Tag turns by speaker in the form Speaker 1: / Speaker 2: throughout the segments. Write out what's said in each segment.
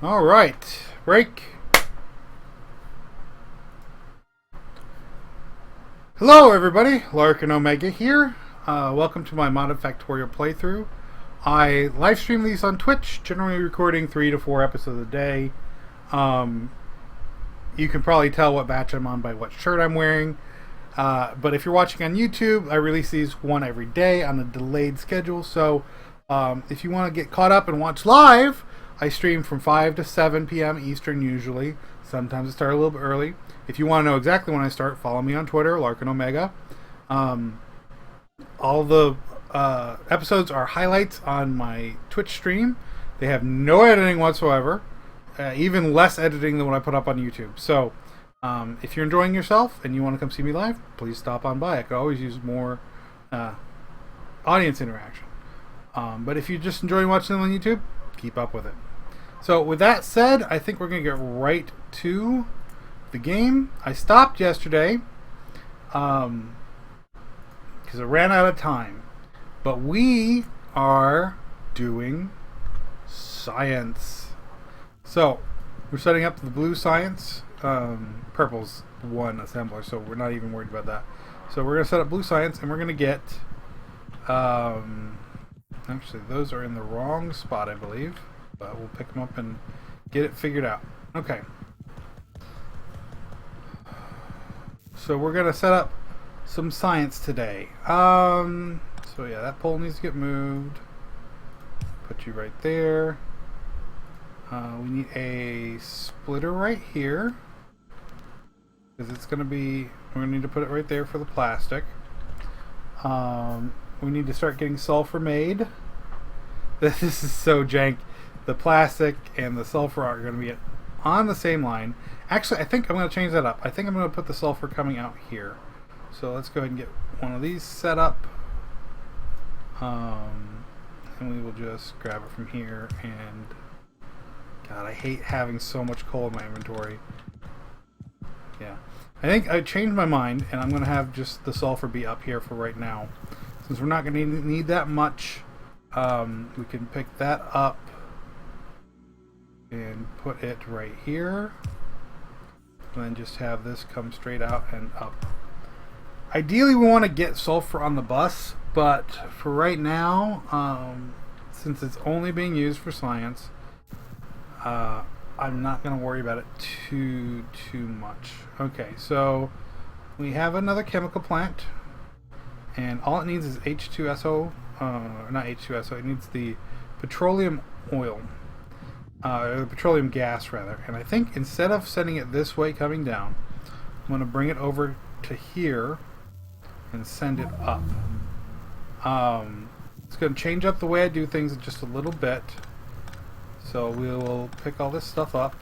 Speaker 1: All right, break. Hello, everybody. Lark and Omega here. Welcome to my modded Factorio playthrough. I live stream these on Twitch, generally recording 3 to 4 episodes a day. You can probably tell what batch I'm on by what shirt I'm wearing. But if you're watching on YouTube, I release these one every day on a delayed schedule. So if you want to get caught up and watch live, I stream from 5 to 7 p.m. Eastern usually. Sometimes I start a little bit early. If you want to know exactly when I start, follow me on Twitter, Lark and Omega. All the episodes are highlights on my Twitch stream. They have no editing whatsoever, even less editing than what I put up on YouTube. So if you're enjoying yourself and you want to come see me live, please stop on by. I could always use more audience interaction. But if you're just enjoying watching them on YouTube, keep up with it. So with that said, I think we're going to get right to the game. I stopped yesterday because I ran out of time. But we are doing science. So we're setting up the blue science. Purple's one assembler, so we're not even worried about that. So we're going to set up blue science, and we're going to get... actually, those are in the wrong spot, I believe. But we'll pick them up and get it figured out. Okay. So we're going to set up some science today. So yeah, that pole needs to get moved. Put you right there. We need a splitter right here. Because it's going to be... We're going to need to put it right there for the plastic. We need to start getting sulfur made. This is so jank. The plastic and the sulfur are going to be on the same line. Actually, I think I'm going to change that up. I think I'm going to put the sulfur coming out here. So let's go ahead and get one of these set up. And we will just grab it from here. And God, I hate having so much coal in my inventory. Yeah. I think I changed my mind, and I'm going to have just the sulfur be up here for right now. Since we're not going to need that much, we can pick that up and put it right here. And then just have this come straight out and up. Ideally, we want to get sulfur on the bus, but for right now, since it's only being used for science, I'm not going to worry about it too much. Okay, so we have another chemical plant, and all it needs is H2SO, not H2SO, it needs the petroleum oil, or the petroleum gas rather. And I think instead of sending it this way coming down, I'm going to bring it over to here and send it up. It's going to change up the way I do things just a little bit. So we'll pick all this stuff up,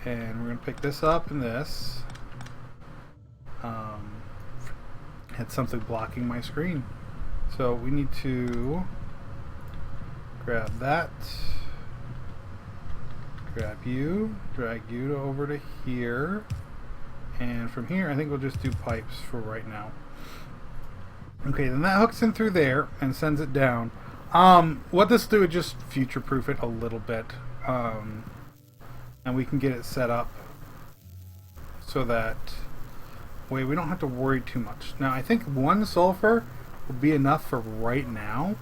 Speaker 1: and we're going to pick this up and this. Had something blocking my screen, so we need to grab that, grab you, drag you over to here, and from here I think we'll just do pipes for right now. Okay, then that hooks in through there and sends it down. What this will do is just future-proof it a little bit, and we can get it set up so that way we don't have to worry too much. Now, I think one sulfur will be enough for right now,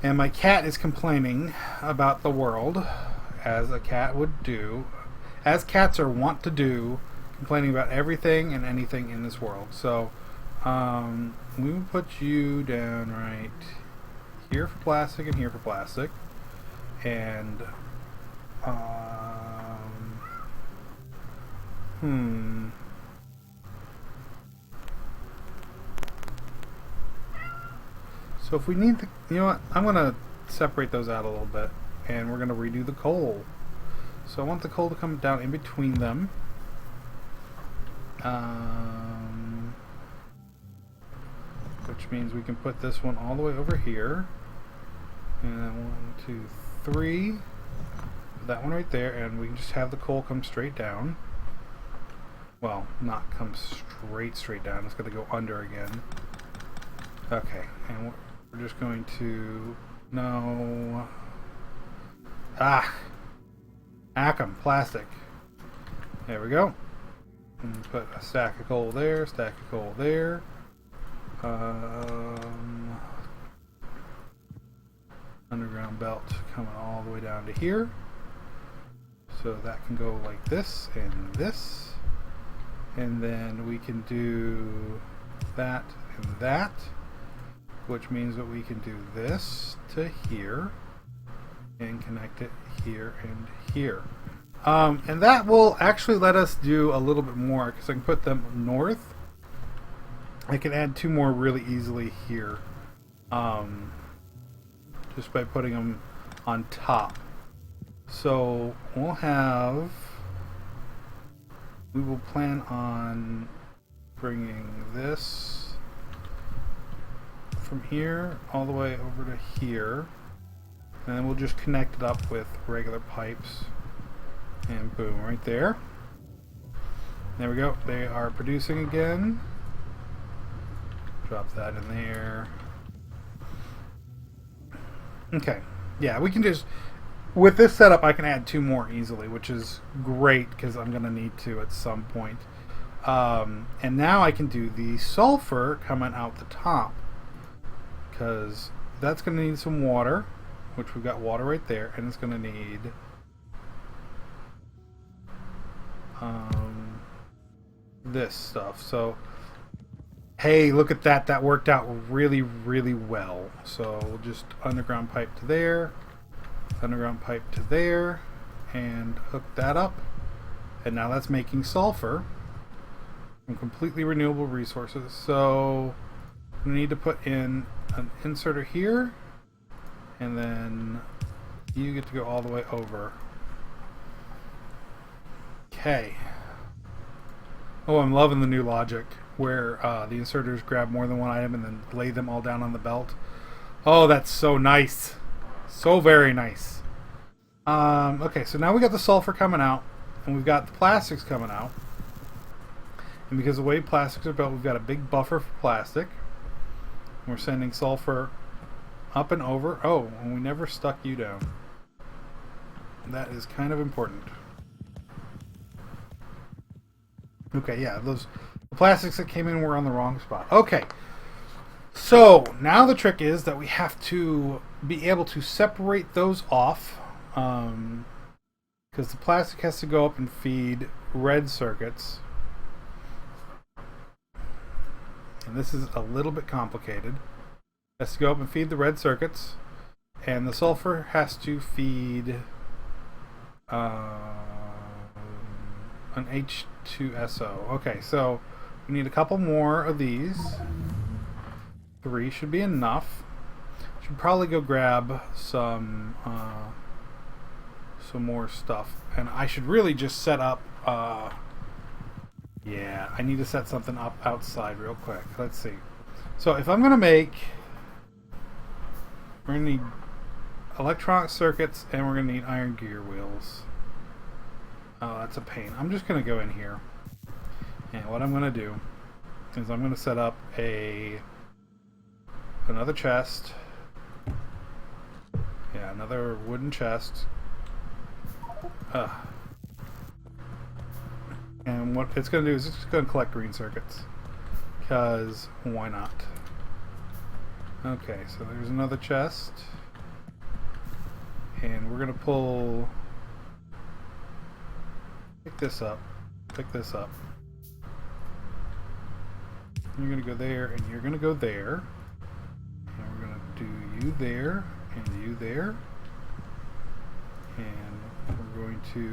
Speaker 1: and my cat is complaining about the world, as a cat would do, as cats are wont to do, complaining about everything and anything in this world. So, we will put you down right here for plastic and here for plastic, and so if we need the, you know what, I'm gonna separate those out a little bit, and we're gonna redo the coal. So I want the coal to come down in between them. Which means we can put this one all the way over here. And then 1, 2, 3. Put that one right there, and we can just have the coal come straight down. Well, not come straight down. It's going to go under again. Okay, and we're just going to... No. Ah! Hack 'em. Plastic. There we go. And put a stack of coal there, stack of coal there. Underground belt coming all the way down to here. So that can go like this and this. And then we can do that and that, which means that we can do this to here and connect it here and here. And that will actually let us do a little bit more because I can put them north. I can add 2 more really easily here, just by putting them on top. So we will plan on bringing this from here all the way over to here, and then we'll just connect it up with regular pipes, and boom, right there. There we go. They are producing again. Drop that in there. Okay. Yeah, we can just, with this setup, I can add 2 more easily, which is great because I'm going to need to at some point. And now I can do the sulfur coming out the top, because that's going to need some water, which we've got water right there, and it's going to need this stuff. So hey, look at that. That worked out really, really well. So we'll just underground pipe to there, underground pipe to there, and hook that up. And now that's making sulfur from completely renewable resources. So we need to put in an inserter here, and then you get to go all the way over. Okay. Oh, I'm loving the new logic where the inserters grab more than one item and then lay them all down on the belt. Oh, that's so nice. So very nice. Okay, so now we got the sulfur coming out, and we've got the plastics coming out. And because of the way plastics are built, we've got a big buffer for plastic. We're sending sulfur up and over. Oh, and we never stuck you down. That is kind of important. Okay, yeah, the plastics that came in were on the wrong spot. Okay, so now the trick is that we have to be able to separate those off, because the plastic has to go up and feed red circuits. And this is a little bit complicated. It has to go up and feed the red circuits, and the sulfur has to feed an H2SO. Okay, so we need a couple more of these. 3 should be enough. Should probably go grab some more stuff, and I should really just set up. Yeah, I need to set something up outside real quick. Let's see. So if I'm gonna make, we're gonna need electronic circuits, and we're gonna need iron gear wheels. Oh, that's a pain. I'm just gonna go in here, and what I'm gonna do is I'm gonna set up another chest. Yeah, another wooden chest. And what it's going to do is it's just going to collect green circuits. Because why not? Okay, so there's another chest. And we're going to pull... Pick this up. Pick this up. You're going to go there, and you're going to go there. And we're going to do you there, and you there. And we're going to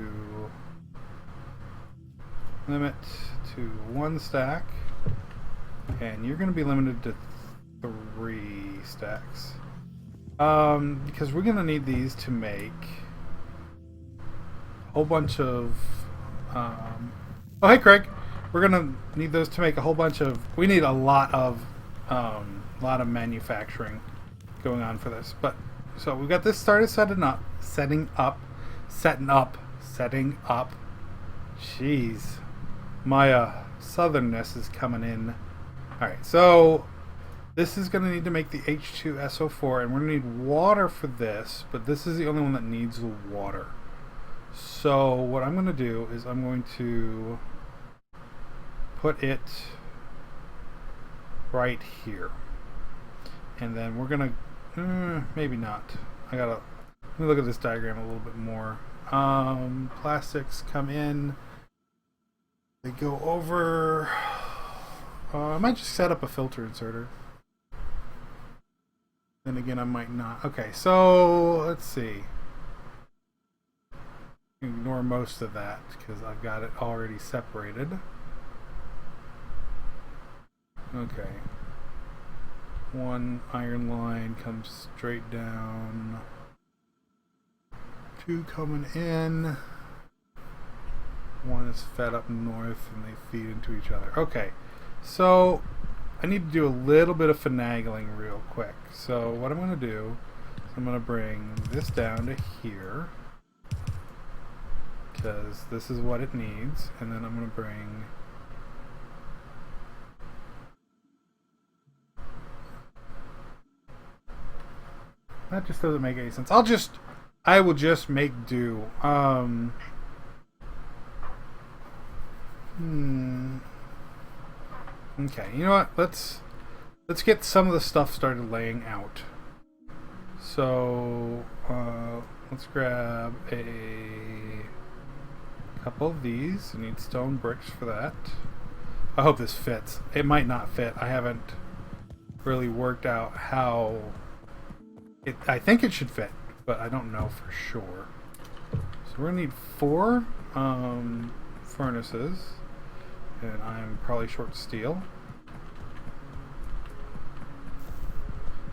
Speaker 1: limit to 1 stack, and you're going to be limited to 3 stacks, because we're going to need these to make a whole bunch of oh hey Craig, we're going to need those to make a whole bunch of, we need a lot of manufacturing going on for this. But so we've got this started setting up. Jeez, my southernness is coming in. Alright, so This is going to need to make the H2SO4, and we're going to need water for this, but this is the only one that needs the water. So what I'm going to do is I'm going to put it right here. And then we're going to, maybe not. Let me look at this diagram a little bit more. Plastics come in. They go over. I might just set up a filter inserter. Then again, I might not. Okay, so let's see. Ignore most of that because I've got it already separated. Okay. One iron line comes straight down. Two coming in. One is fed up north and they feed into each other. Okay, so I need to do a little bit of finagling real quick. So what I'm going to do is I'm going to bring this down to here because this is what it needs, and then I'm going to bring that. Just doesn't make any sense. I will just make do. Okay, you know what? Let's get some of the stuff started laying out. So let's grab a couple of these. I need stone bricks for that. I hope this fits. It might not fit. I haven't really worked out how it. I think it should fit, but I don't know for sure. So we're gonna need 4 furnaces. And I'm probably short steel.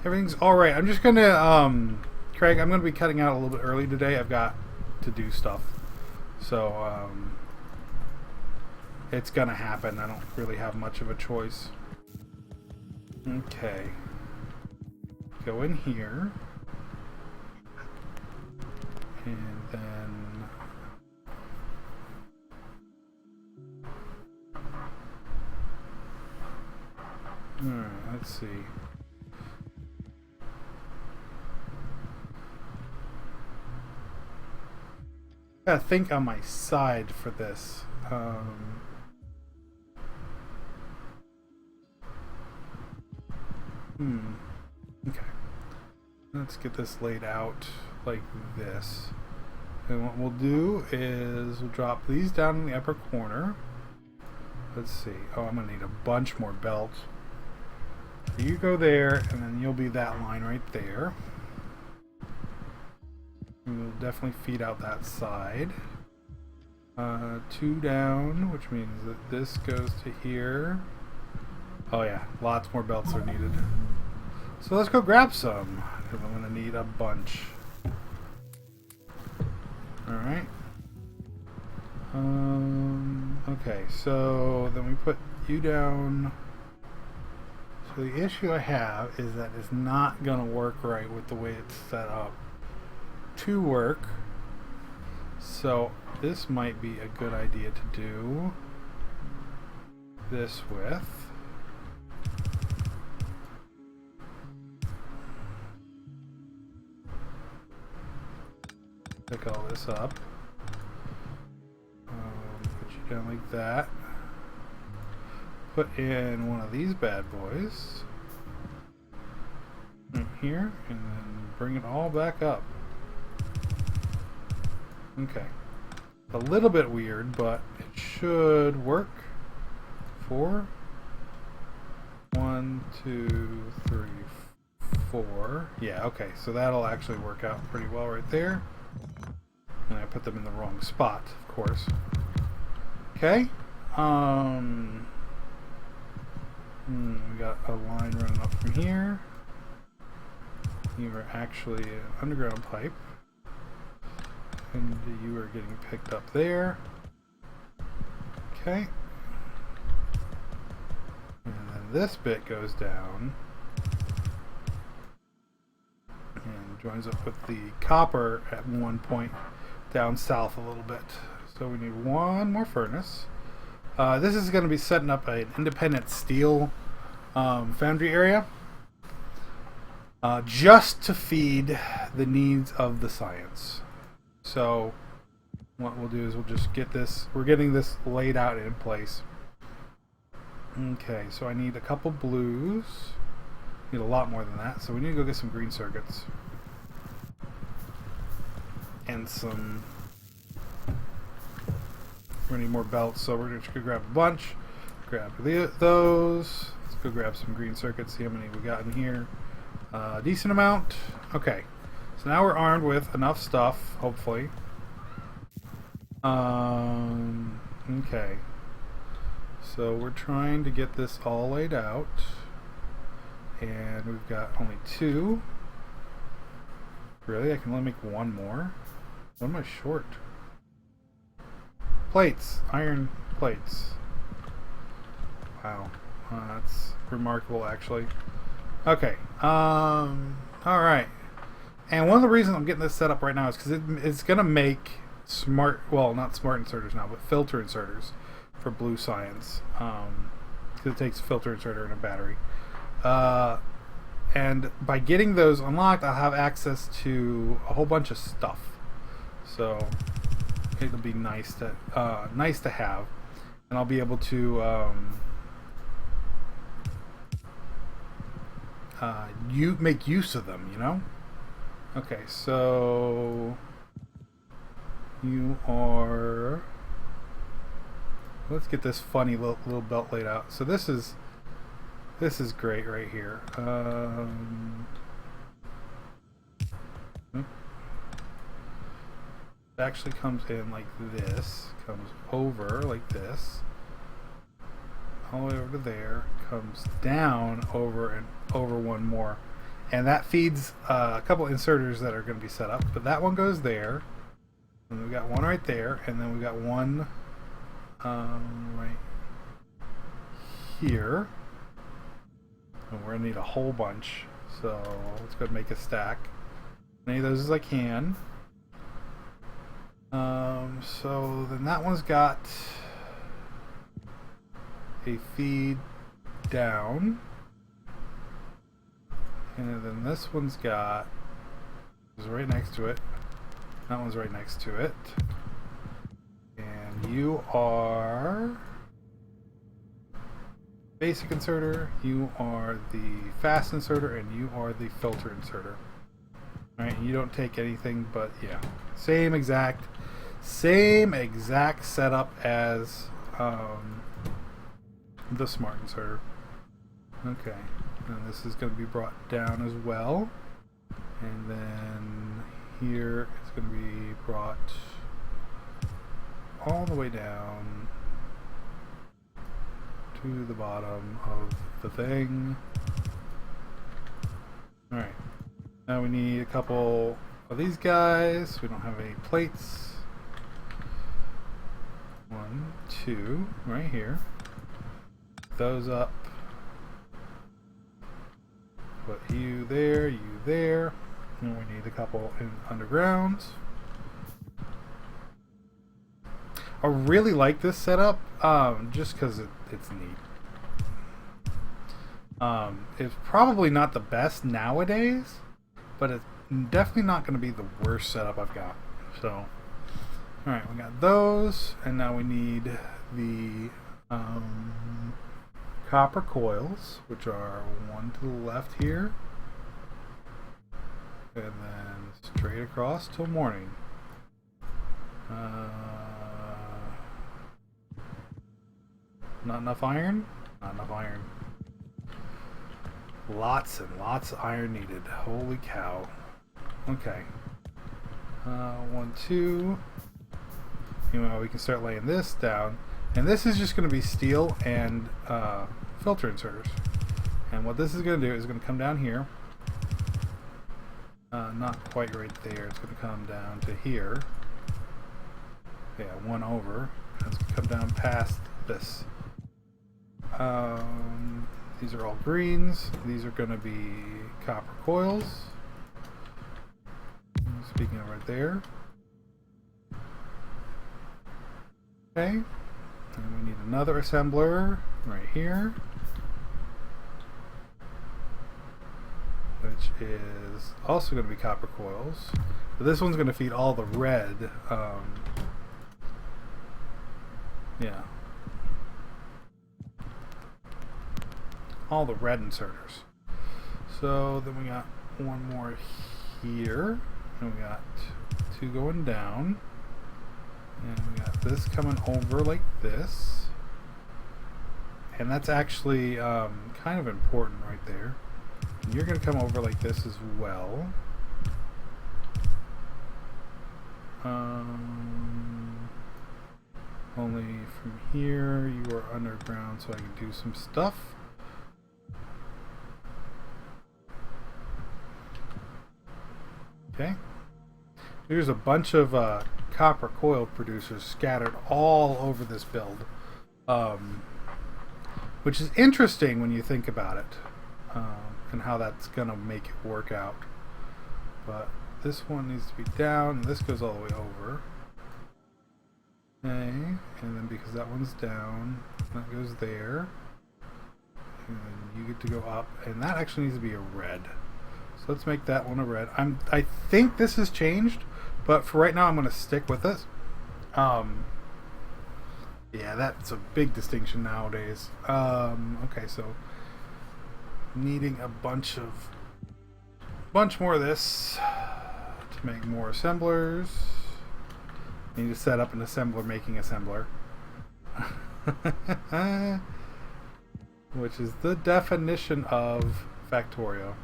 Speaker 1: Everything's alright. I'm just gonna, Craig, I'm gonna be cutting out a little bit early today. I've got to do stuff. So, it's gonna happen. I don't really have much of a choice. Okay. Go in here. And then alright, let's see. I gotta think on my side for this. Okay. Let's get this laid out like this. And what we'll do is we'll drop these down in the upper corner. Let's see. Oh, I'm gonna need a bunch more belts. So you go there, and then you'll be that line right there. And we'll definitely feed out that side. 2 down, which means that this goes to here. Oh yeah, lots more belts are needed. So let's go grab some, because I'm gonna need a bunch. Alright. Okay, so then we put you down. So the issue I have is that it's not gonna work right with the way it's set up to work. So this might be a good idea to do this with. Pick all this up. Put you down like that. Put in one of these bad boys. Right here, and then bring it all back up. Okay. A little bit weird, but it should work. 4. 1, 2, 3, 4. Yeah, okay, so that'll actually work out pretty well right there. And I put them in the wrong spot, of course. Okay. We got a line running up from here. You are actually an underground pipe. And you are getting picked up there. Okay. And then this bit goes down and joins up with the copper at one point down south a little bit. So we need one more furnace. This is going to be setting up an independent steel foundry area. just to feed the needs of the science. So what we'll do is we'll just get this, we're getting this laid out in place. Okay, so I need a couple blues. Need a lot more than that, so we need to go get some green circuits. And some... We're gonna need more belts, so we're just gonna grab a bunch. Grab those. Let's go grab some green circuits, see how many we got in here. Decent amount. Okay, so now we're armed with enough stuff, hopefully. Okay. So we're trying to get this all laid out. And we've got only 2. Really? I can only make 1 more? What am I short? Plates! Iron plates. Wow. That's remarkable, actually. Okay. Alright. And one of the reasons I'm getting this set up right now is because it's going to make smart... Well, not smart inserters now, but filter inserters for blue science. Because it takes a filter inserter and a battery. And by getting those unlocked, I'll have access to a whole bunch of stuff. So it'll be nice to have, and I'll be able to make use of them. You know. Okay, so you are. Let's get this funny little belt laid out. So this is great right here. It actually comes in like this, comes over like this, all the way over to there, comes down over and over one more, and that feeds a couple inserters that are going to be set up. But that one goes there, and we got one right there, and then we got one right here. And we're going to need a whole bunch, so let's go make a stack. As many of those as I can. So then that one's got a feed down. And then this one's got, is right next to it. That one's right next to it. And you are... basic inserter, you are the fast inserter, and you are the filter inserter. Alright, you don't take anything, but yeah. Same exact setup as the smart inserter. Okay, and this is going to be brought down as well. And then here it's going to be brought all the way down to the bottom of the thing. Alright, now we need a couple of these guys. We don't have any plates. 1, 2, right here. Those up. Put you there, and we need a couple in underground. I really like this setup, just because it's neat. It's probably not the best nowadays, but it's definitely not going to be the worst setup I've got. So, alright, we got those, and now we need the copper coils, which are one to the left here, and then straight across till morning. Not enough iron? Not enough iron. Lots and lots of iron needed. Holy cow. Okay. 1, 2. Anyway, we can start laying this down. And this is just going to be steel and filter inserters. And what this is going to do is going to come down here. Not quite right there. It's going to come down to here. Yeah, one over. And it's going to come down past this. These are all greens. These are going to be copper coils. Speaking of right there. Okay. And we need another assembler right here. which is also going to be copper coils. But this one's going to feed all the red. Yeah. All the red inserters. So then we got one more here. And we got two going down. And we got this coming over like this. And that's actually kind of important right there. And you're going to come over like this as well. Only from here you are underground, so I can do some stuff. Okay. There's a bunch of copper coil producers scattered all over this build, which is interesting when you think about it, and how that's gonna make it work out. But this one needs to be down, and this goes all the way over. Okay, and then because that one's down, that goes there, and then you get to go up, and that actually needs to be a red. So let's make that one a red. I think this has changed, but for right now I'm going to stick with it. Yeah, that's a big distinction nowadays. Okay, so needing a bunch more of this to make more assemblers. I need to set up an assembler making assembler. Which is the definition of Factorio.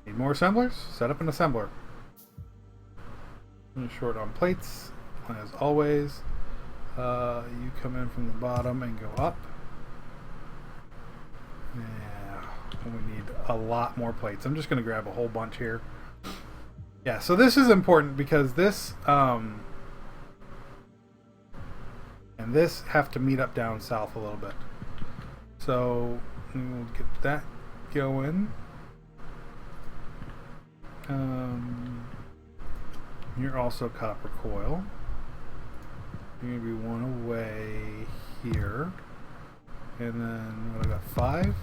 Speaker 1: Need more assemblers? Set up an assembler. I'm short on plates, as always. You come in from the bottom and go up. Yeah, we need a lot more plates. I'm just going to grab a whole bunch here. Yeah, so this is important because this and this have to meet up down south a little bit. So we'll get that going. You're also copper coil. You're going to be one away here. And then, what, I got 5?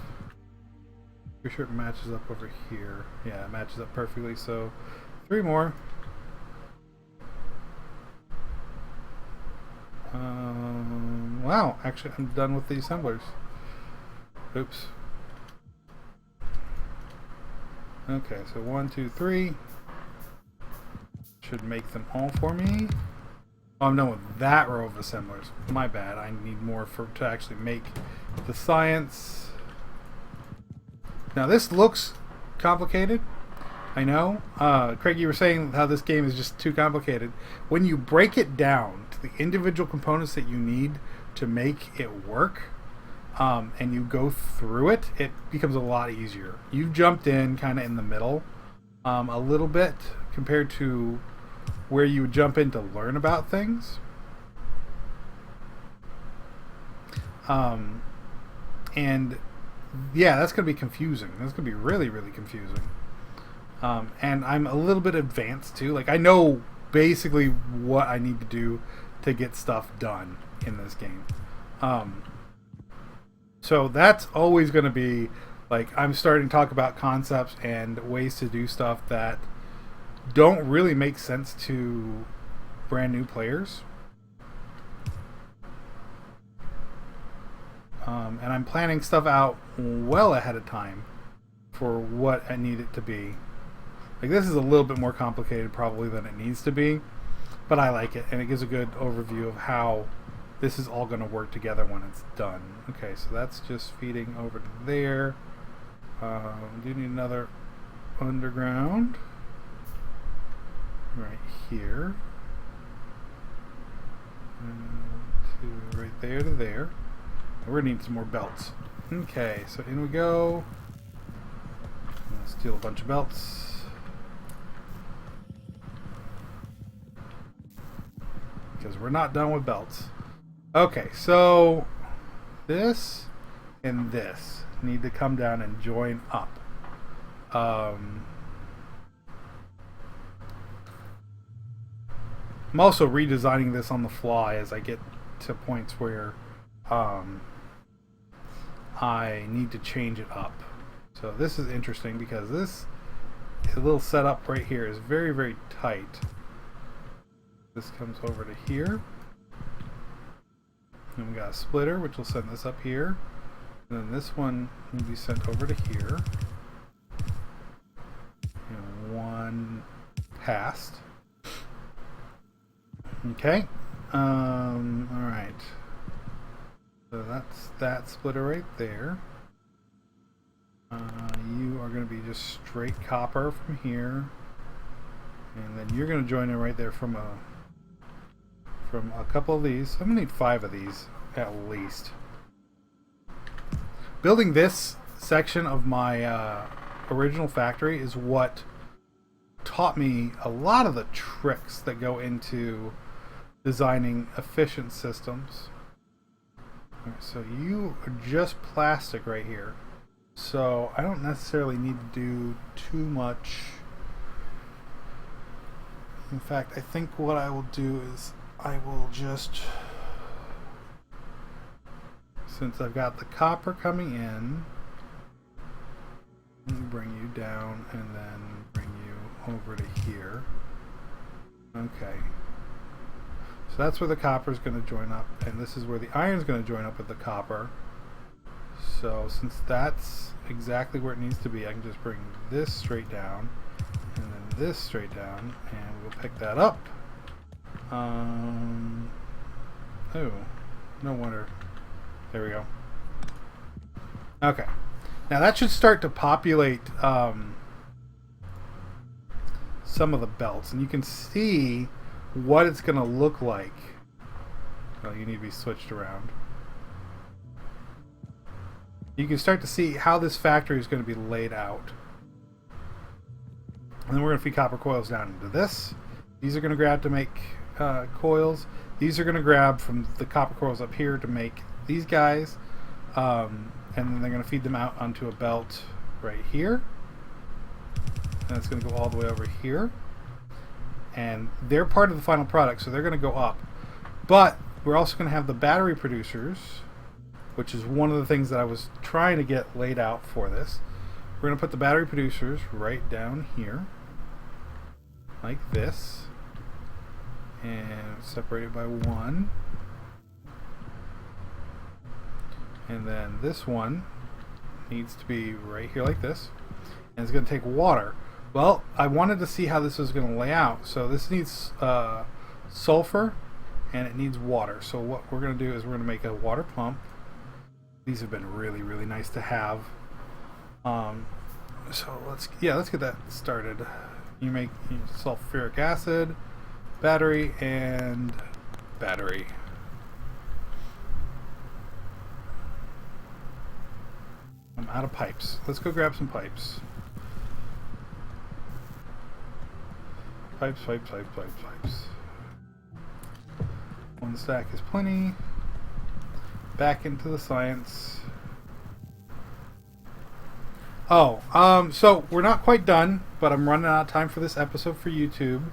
Speaker 1: Pretty sure it matches up over here. Yeah, it matches up perfectly. So 3 more. Wow, actually I'm done with the assemblers. Oops. Okay, so 1, 2, 3 should make them all for me. Oh, I'm done with that row of assemblers. My bad. I need more to actually make the science. Now this looks complicated. I know. Craig, you were saying how this game is just too complicated. When you break it down to the individual components that you need to make it work, and you go through it, it becomes a lot easier. You've jumped in kind of in the middle a little bit compared to where you would jump in to learn about things. And yeah, that's going to be confusing. That's going to be really, really confusing. And I'm a little bit advanced too. Like, I know basically what I need to do to get stuff done in this game. So that's always going to be, like, I'm starting to talk about concepts and ways to do stuff that don't really make sense to brand new players. And I'm planning stuff out well ahead of time for what I need it to be. Like, this is a little bit more complicated probably than it needs to be, but I like it, and it gives a good overview of how this is all going to work together when it's done. Okay, so that's just feeding over to there. Do need another underground right here. To right there to there. We're going to need some more belts. Okay, so in we go. Let's steal a bunch of belts. Because we're not done with belts. Okay, so this and this need to come down and join up. I'm also redesigning this on the fly as I get to points where I need to change it up. So this is interesting because this little setup right here is very, very tight. This comes over to here. And we got a splitter, which will send this up here. And then this one will be sent over to here. And one passed. Okay. Alright. So that's that splitter right there. You are going to be just straight copper from here. And then you're going to join in right there from a couple of these. I'm going to need 5 of these at least. Building this section of my original factory is what taught me a lot of the tricks that go into designing efficient systems. Right, so you are just plastic right here. So I don't necessarily need to do too much. In fact, I think what I will do is I will just, since I've got the copper coming in, bring you down and then bring you over to here. Okay. So that's where the copper is going to join up, and this is where the iron is going to join up with the copper. So since that's exactly where it needs to be, I can just bring this straight down and then this straight down, and we'll pick that up. Oh, no wonder. There we go. Okay. Now that should start to populate some of the belts, and you can see what it's going to look like. Well, you need to be switched around. You can start to see how this factory is going to be laid out. And then we're going to feed copper coils down into this. These are going to grab to make coils. These are going to grab from the copper coils up here to make these guys. And then they're going to feed them out onto a belt right here. And it's going to go all the way over here. And they're part of the final product, so they're going to go up. But we're also going to have the battery producers, which is one of the things that I was trying to get laid out for this. We're going to put the battery producers right down here, like this, and separated by 1. And then this one needs to be right here like this, and it's going to take water. Well, I wanted to see how this was going to lay out. So this needs sulfur, and it needs water. So what we're going to do is we're going to make a water pump. These have been really, really nice to have. So let's get that started. You make sulfuric acid, battery, and battery. I'm out of pipes. Let's go grab some pipes. Pipes. 1 stack is plenty. Back into the science. Oh, so we're not quite done, but I'm running out of time for this episode for YouTube.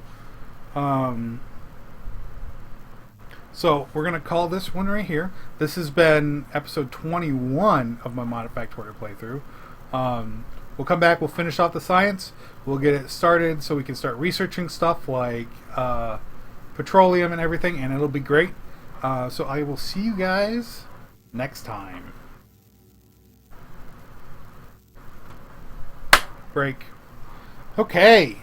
Speaker 1: So we're going to call this one right here. This has been episode 21 of my Mod Factorio playthrough. We'll come back, we'll finish off the science, we'll get it started so we can start researching stuff like petroleum and everything, and it'll be great. So I will see you guys next time. Break. Okay.